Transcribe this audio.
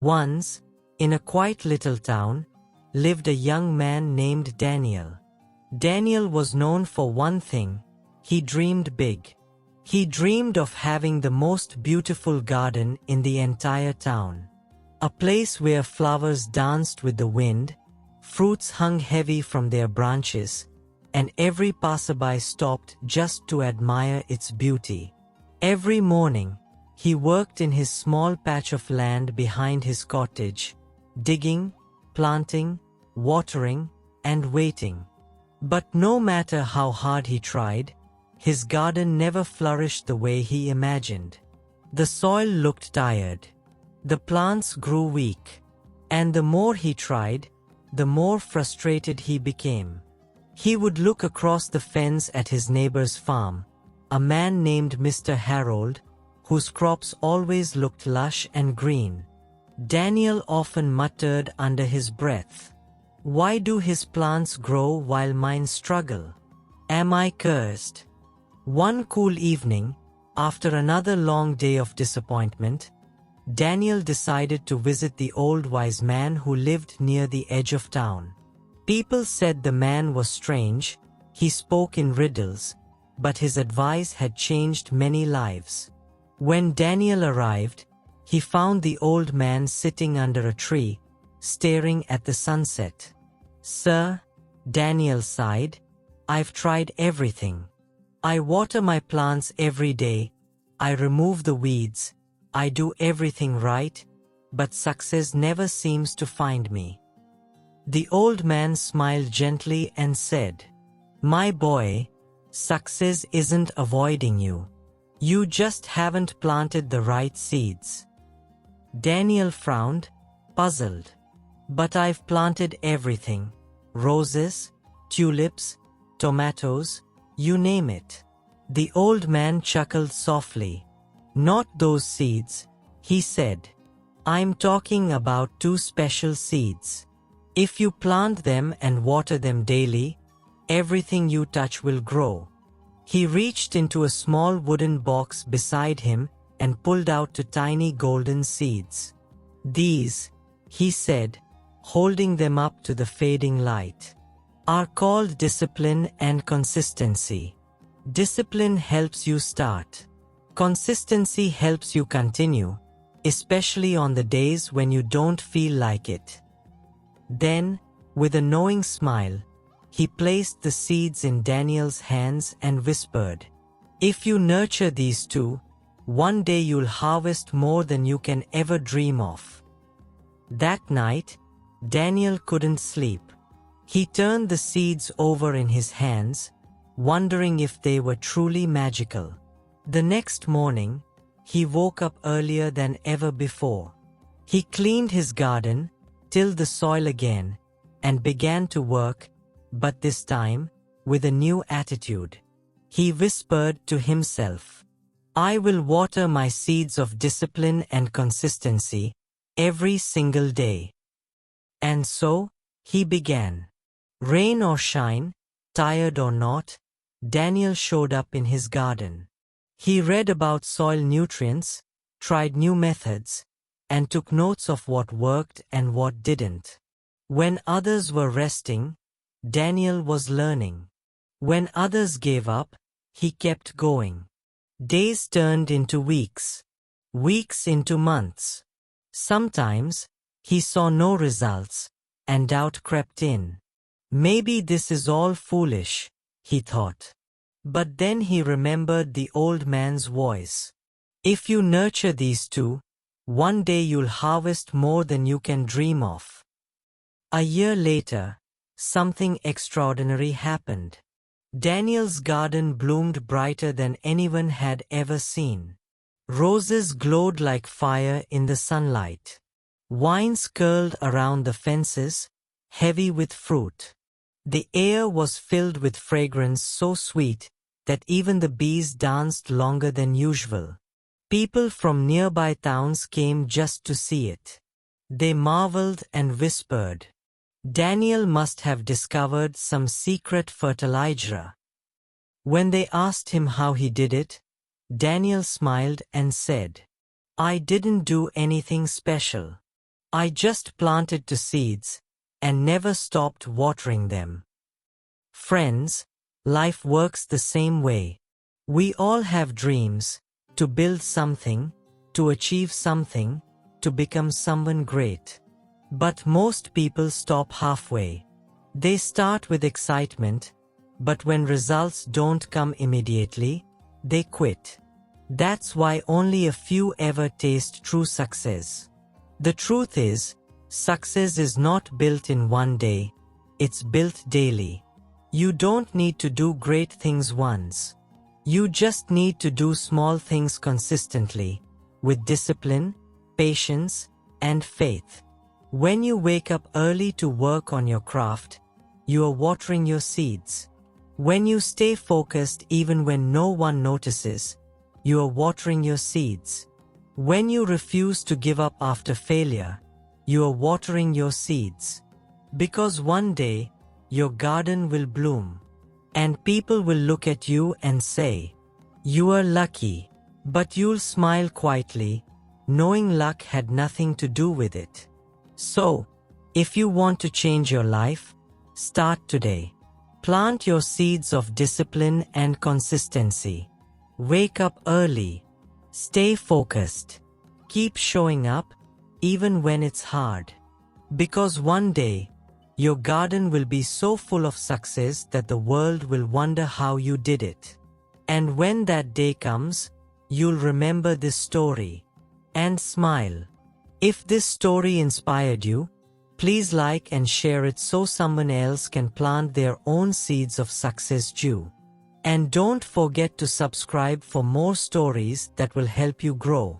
Once, in a quiet little town, lived a young man named Daniel. Daniel was known for one thing: he dreamed big. He dreamed of having the most beautiful garden in the entire town. A place where flowers danced with the wind, fruits hung heavy from their branches, and every passerby stopped just to admire its beauty. Every morning, he worked in his small patch of land behind his cottage, digging, planting, watering, and waiting. But no matter how hard he tried, his garden never flourished the way he imagined. The soil looked tired. The plants grew weak. And the more he tried, the more frustrated he became. He would look across the fence at his neighbor's farm, a man named Mr. Harold, whose crops always looked lush and green. Daniel often muttered under his breath, "Why do his plants grow while mine struggle? Am I cursed?" One cool evening, after another long day of disappointment, Daniel decided to visit the old wise man who lived near the edge of town. People said the man was strange, he spoke in riddles, but his advice had changed many lives. When Daniel arrived, he found the old man sitting under a tree, staring at the sunset. "Sir," Daniel sighed, "I've tried everything. I water my plants every day, I remove the weeds, I do everything right, but success never seems to find me." The old man smiled gently and said, "My boy, success isn't avoiding you. You just haven't planted the right seeds." Daniel frowned, puzzled. "But I've planted everything. Roses, tulips, tomatoes, you name it." The old man chuckled softly. "Not those seeds," he said. "I'm talking about two special seeds. If you plant them and water them daily, everything you touch will grow." He reached into a small wooden box beside him and pulled out two tiny golden seeds. "These," he said, holding them up to the fading light, "are called discipline and consistency. Discipline helps you start. Consistency helps you continue, especially on the days when you don't feel like it." Then, with a knowing smile, he placed the seeds in Daniel's hands and whispered, "If you nurture these two, one day you'll harvest more than you can ever dream of." That night, Daniel couldn't sleep. He turned the seeds over in his hands, wondering if they were truly magical. The next morning, he woke up earlier than ever before. He cleaned his garden, tilled the soil again, and began to work, but this time, with a new attitude. He whispered to himself, "I will water my seeds of discipline and consistency every single day." And so, he began. Rain or shine, tired or not, Daniel showed up in his garden. He read about soil nutrients, tried new methods, and took notes of what worked and what didn't. When others were resting, Daniel was learning. When others gave up, he kept going. Days turned into weeks, weeks into months. Sometimes, he saw no results, and doubt crept in. "Maybe this is all foolish," he thought. But then he remembered the old man's voice. "If you nurture these two, one day you'll harvest more than you can dream of." A year later, something extraordinary happened. Daniel's garden bloomed brighter than anyone had ever seen. Roses glowed like fire in the sunlight. Vines curled around the fences, heavy with fruit. The air was filled with fragrance so sweet that even the bees danced longer than usual. People from nearby towns came just to see it. They marveled and whispered, "Daniel must have discovered some secret fertilizer." When they asked him how he did it, Daniel smiled and said, "I didn't do anything special. I just planted the seeds and never stopped watering them. Friends, life works the same way. We all have dreams, to build something, to achieve something, to become someone great. But most people stop halfway. They start with excitement, but when results don't come immediately, they quit. That's why only a few ever taste true success. The truth is, success is not built in one day, it's built daily. You don't need to do great things once. You just need to do small things consistently, with discipline, patience, and faith. When you wake up early to work on your craft, you are watering your seeds. When you stay focused even when no one notices, you are watering your seeds. When you refuse to give up after failure, you are watering your seeds. Because one day, your garden will bloom. And people will look at you and say, "You are lucky." But you'll smile quietly, knowing luck had nothing to do with it. So, if you want to change your life, start today. Plant your seeds of discipline and consistency. Wake up early. Stay focused. Keep showing up, even when it's hard. Because one day, your garden will be so full of success that the world will wonder how you did it. And when that day comes, you'll remember this story and smile. If this story inspired you, please like and share it so someone else can plant their own seeds of success too. And don't forget to subscribe for more stories that will help you grow.